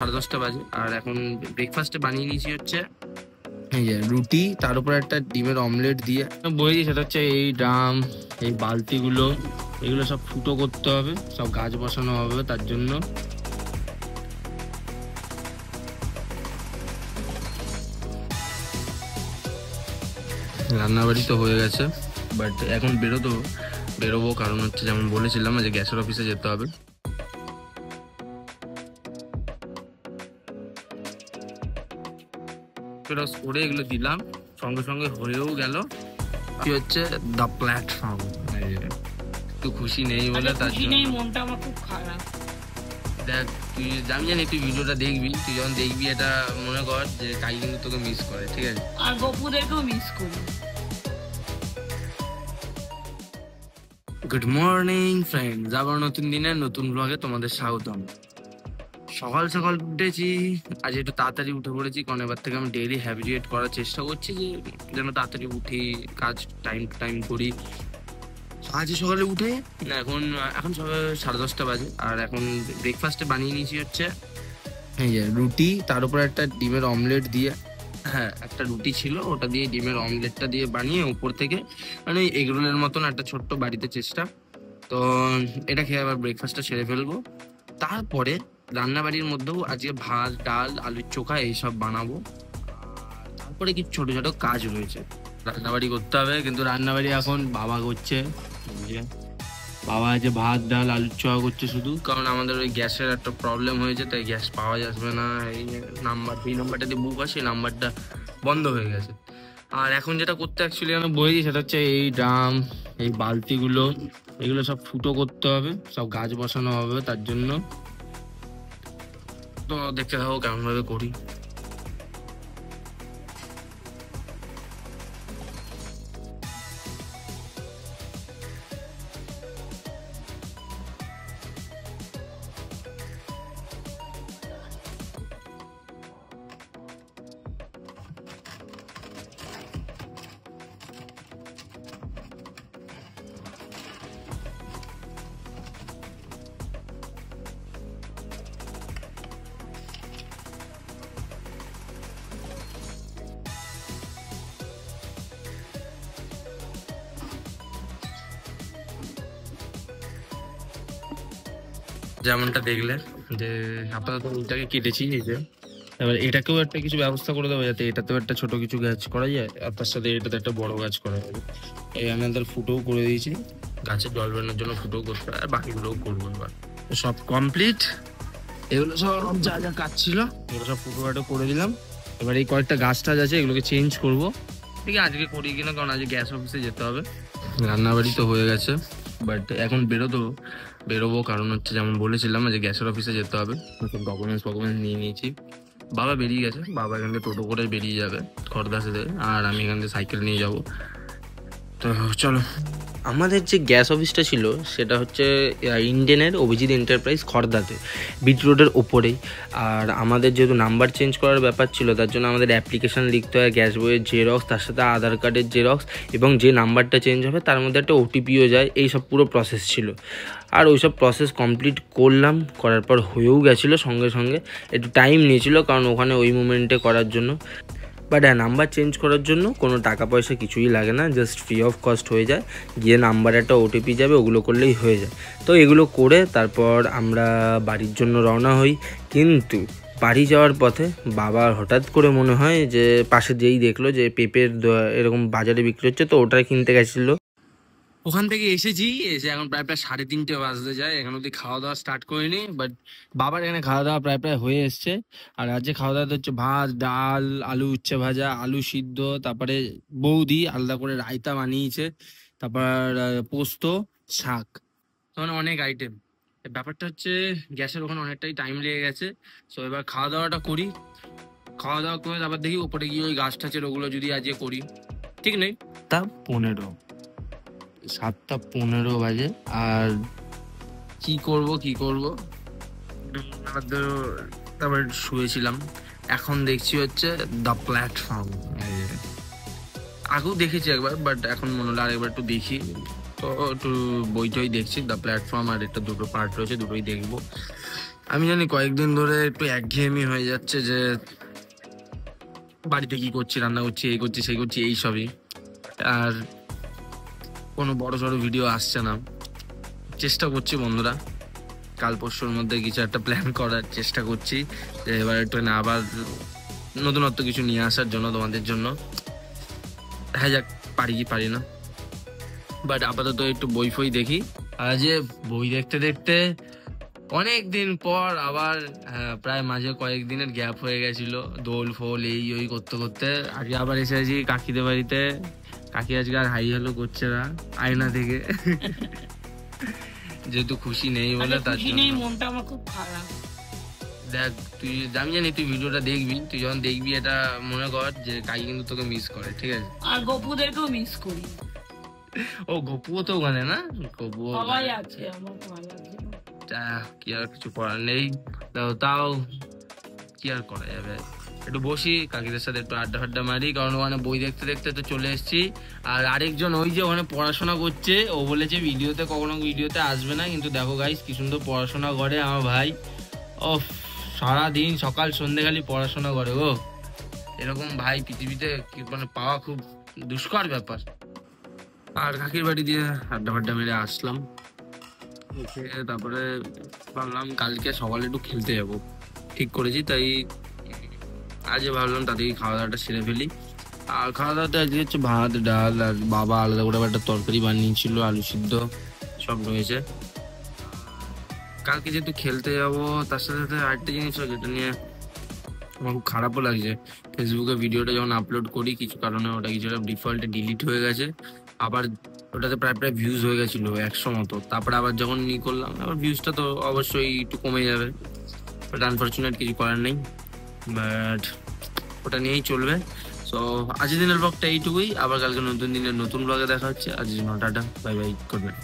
10:30 বাজে আর এখন ব্রেকফাস্টে বানিয়ে নিয়েছি হচ্ছে এই যে রুটি, তার উপর একটা ডিমের অমলেট দিয়ে বলেছি। সেটা হচ্ছে এই ড্রাম, এই বালতিগুলো, এগুলো সব ফুটো করতে হবে, সব গাছ বসানো হবে। তার জন্য রান্নাবাড়ি তো হয়ে গেছে, বাট এখন বেরোবো কারণ হচ্ছে যেমন বলেছিলাম যে গ্যাসের অফিসে যেতে হবে। করে এগুলো দিলাম, সঙ্গে সঙ্গে হয়েও গেল। কি হচ্ছে দ্য প্ল্যাটফর্ম, একটু খুশি নেই বলে তার জন্য মনটা আমার খুব খারাপ। দেখ, তুই আমি জানি তুই ভিডিওটা দেখবি, তুই যখন দেখবি এটা মনে কর যে কাই কিন্তু তোকে মিস করে, ঠিক আছে? আর গপুদেরকেও মিস করি। গুড মর্নিং ফ্রেন্ডস, আবার নতুন দিনে নতুন ব্লগে তোমাদের স্বাগতম। সকাল সকাল উঠেছি, আজ একটু তাড়াতাড়ি উঠে পড়েছি, কারণ এবার থেকে আমি ডেইলি হ্যাবিচুয়েট করার চেষ্টা করছি যে যেন তাড়াতাড়ি উঠি, কাজ টাইম টু টাইম করি। আজ সকালে উঠে এখন এখন সকাল 10:30 বাজে আর এখন ব্রেকফাস্টে বানিয়ে নিয়েছি হচ্ছে এই যে রুটি, তার উপর একটা ডিমের অমলেট দিয়ে। হ্যাঁ, একটা রুটি ছিল, ওটা দিয়ে ডিমের অমলেটটা দিয়ে বানিয়ে উপর থেকে মানে এগরোলের মতন একটা ছোট্ট বাড়িতে চেষ্টা। তো এটা খেয়ে আবার ব্রেকফাস্টটা সেরে ফেলবো। তারপরে রান্নাবাড়ির মধ্যেও আজকে ভাত, ডাল, আলুর চোখা এইসব বানাবো। আর তারপরে কিছু ছোট ছোট কাজ রয়েছে, রান্নাবাড়ি করতে হবে। কিন্তু রান্নাবাড়ি এখন বাবা করছে, বাবা আছে ভাত, ডাল, আলুর চোখা করছে শুধু, কারণ আমাদের ওই গ্যাসের একটা প্রবলেম হয়েছে, তাই গ্যাস পাওয়া যাবে না। এই নাম্বারটা দিয়ে বুক হয়, সেই নাম্বারটা বন্ধ হয়ে গেছে। আর এখন যেটা করতে অ্যাকচুয়ালি আমি বলেছি সেটা হচ্ছে এই ড্রাম, এই বালতিগুলো, এগুলো সব ফুটো করতে হবে, সব গাছ বসানো হবে। তার জন্য তো দেখতে থাকো কেমন ভাবে করি। যেমনটা দেখলে যে আপাতত ওইটাকে কেটেছি, এই যে এবার এটাকেও একটা কিছু ব্যবস্থা করে দেবো যাতে এটাতেও একটা ছোট কিছু গাছ করা যায়, আর তার সাথে এটাতে একটা বড় গাছ করা যাবে। এই আমি আমাদের ফুটোও করে দিয়েছি, গাছের জল বেরোনোর জন্য ফুটোও করতে হবে, আর বাকিগুলোও করবো। এবার সব কমপ্লিট, এগুলো সব যা যা কাজ ছিল এগুলো সব ফুটো ফাটো করে দিলাম। এবার এই কয়েকটা গাছ টাছ আছে, এগুলোকে চেঞ্জ করবো। ঠিক আছে, আজকে করি কিনা, কারণ আজকে গ্যাস অফিসে যেতে হবে। রান্নাবাড়ি তো হয়ে গেছে, বাট এখন বেরোবো কারণ হচ্ছে যেমন বলেছিলাম যে গ্যাসের অফিসে যেতে হবে। নতুন ডকুমেন্টস নিয়ে নিয়েছি। বাবা বেরিয়ে গেছে, বাবা এখান থেকে টোটো করে বেরিয়ে যাবে খড়দা থেকে, আর আমি এখান থেকে সাইকেল নিয়ে যাব। তো চলো। আমাদের যে গ্যাস অফিসটা ছিল সেটা হচ্ছে ইন্ডিয়ানের অভিজিৎ এন্টারপ্রাইজ খড়দাতে, বিট রোডের ওপরেই। আর আমাদের যেহেতু নাম্বার চেঞ্জ করার ব্যাপার ছিল, তার জন্য আমাদের অ্যাপ্লিকেশান লিখতে হয়, গ্যাস বইয়ের জেরক্স, তার সাথে আধার কার্ডের জেরক্স, এবং যে নাম্বারটা চেঞ্জ হবে তার মধ্যে একটা ওটিপিও যায়। এই সব পুরো প্রসেস ছিল। আর ওই সব প্রসেস কমপ্লিট করলাম, করার পর হয়েও গেছিলো সঙ্গে সঙ্গে। একটু টাইম নিয়েছিল কারণ ওখানে ওই মুমেন্টে করার জন্য। বাট হ্যাঁ, নাম্বার চেঞ্জ করার জন্য কোনো টাকা পয়সা কিছুই লাগে না, জাস্ট ফ্রি অফ কস্ট হয়ে যায়। গিয়ে নাম্বার একটা ওটিপি যাবে, ওগুলো করলেই হয়ে যায়। তো এগুলো করে তারপর আমরা বাড়ির জন্য রওনা হই। কিন্তু বাড়ি যাওয়ার পথে বাবার হঠাৎ করে মনে হয় যে পাশে যেই দেখলো যে পেঁপের এরকম বাজারে বিক্রি হচ্ছে, তো ওটা কিনতে গেছিলো। ওখান থেকে এসেছি, এসে এখন প্রায় 3:30 বাজতে যায়, এখন অব্দি খাওয়া দাওয়া স্টার্ট করিনি। বাট বাবার এখানে খাওয়া দাওয়া প্রায় হয়ে এসছে। আর আজকে খাওয়া দাওয়াতে হচ্ছে ভাত, ডাল, আলু উচ্ছে ভাজা, আলু সিদ্ধ, তারপরে বৌদি আলাদা করে রায়তা বানিয়েছে, তারপর পোস্ত, শাক, মানে অনেক আইটেম। ব্যাপারটা হচ্ছে গ্যাসের ওখানে অনেকটাই টাইম লেগে গেছে। সো এবার খাওয়া দাওয়াটা করি, খাওয়া দাওয়া করে তারপর দেখি উপরে গিয়ে ওই গাছ টাছের ওগুলো যদি আজকে করি। ঠিক নেই, তা 7:15 বাজে। আর কি করব তারপর শুয়েছিলাম। এখন দেখছি হচ্ছে দ্য প্ল্যাটফর্ম, আগেও দেখেছি একবার, বাট এখন মনে হলো আরেকবার একটু দেখি। তো একটু বইটই দেখছি, দ্য প্ল্যাটফর্ম, আর এটা দুটো পার্ট রয়েছে, দুটোই দেখবো। আমি জানি কয়েকদিন ধরে একটু একঘেয়েমি হয়ে যাচ্ছে, যে বাড়িতে কি করছি, রান্না করছি, এই করছি সেই করছি, এই সবই। আর কোনো বড় সড়ো ভিডিও আসছে না। চেষ্টা করছি বন্ধুরা, কাল পরশুর মধ্যে কিছু একটা প্ল্যান করার চেষ্টা করছি, যে এবার একটু না আবার নতুনত্ব কিছু নিয়ে আসার জন্য তোমাদের জন্য। হ্যাঁ, যাক পারি কি পারি না, বাট আপাতত একটু বই ফই দেখি। আর যে বই দেখতে দেখতে অনেক দিন পর আবার প্রায় মাঝে কয়েকদিনের গ্যাপ হয়ে গেছিল, দোল ফোল এই ওই করতে করতে আজকে আবার এসেছি কাকিদের বাড়িতে। কাকি আজকে আর হাই হ্যালো করছে না আয়না থেকে, যেহেতু খুশি নেই বলে তার খুশি জন্য। নেই, মনটা আমার খুব খারাপ। দেখ তুই, আমি জানি তুই ভিডিওটা দেখবি, তুই যখন দেখবি এটা মনে কর যে কাকি কিন্তু তোকে মিস করে, ঠিক আছে? আর গপুদেরকেও মিস করি। ও গপুও তো ওখানে না? গপুও সবাই আছে, আমার ভালো লাগছে না। কি আর কিছু করার নেই। তাও কি আর করা যাবে, একটু বসি কাকিদের সাথে একটু আড্ডা ফাড্ডা মারি, কারণ ওখানে বই দেখতে দেখতে তো চলে এসেছি। আর আরেকজন ওই যে ওখানে পড়াশোনা করছে, ও বলেছে ভিডিওতে কখনো ভিডিওতে আসবে না, কিন্তু দেখো গাইস কি সুন্দর পড়াশোনা করে আমার ভাই। ও সারাদিন সকাল সন্ধ্যে খালি পড়াশোনা করে গো। এরকম ভাই পৃথিবীতে মানে পাওয়া খুব দুষ্কর ব্যাপার। আর কাকির বাড়ি দিয়ে আড্ডা ফাড্ডা মেরে আসলাম, তারপরে ভাবলাম কালকে সকালে একটু খেলতে যাবো, ঠিক করেছি। তাই আজ ভাবলাম তাদেরকে খাওয়া দাওয়াটা সেরে ফেলি। আর খাওয়া দাওয়াতে আজকে হচ্ছে ভাত ডাল, আর বাবা আলাদা করে একটা তরকারি বানিয়েছিল, আলু সিদ্ধ সব রয়েছে। কালকে যেহেতু খেলতে যাবো, তার সাথে সাথে আরেকটা জিনিস হয় যেটা নিয়ে আমার খুব খারাপও লাগছে। ফেসবুকে ভিডিওটা যখন আপলোড করি কিছু কারণে ওটা কিছুটা ডিফল্টে ডিলিট হয়ে গেছে। আবার ওটাতে প্রায় প্রায় ভিউজ হয়ে গেছিলো 100 মতো, তারপরে আবার যখন করলাম আবার ভিউজটা তো অবশ্যই একটু কমে যাবে, বাট আনফর্চুনেট কিছু করার নেই, বাট ওটা নিয়েই চলবে। সো আজকের দিনের ব্লগটা এইটুকুই, আবার কালকে নতুন দিনের নতুন ব্লগে দেখা হচ্ছে। আজকের জন্য tata, bye bye, good night.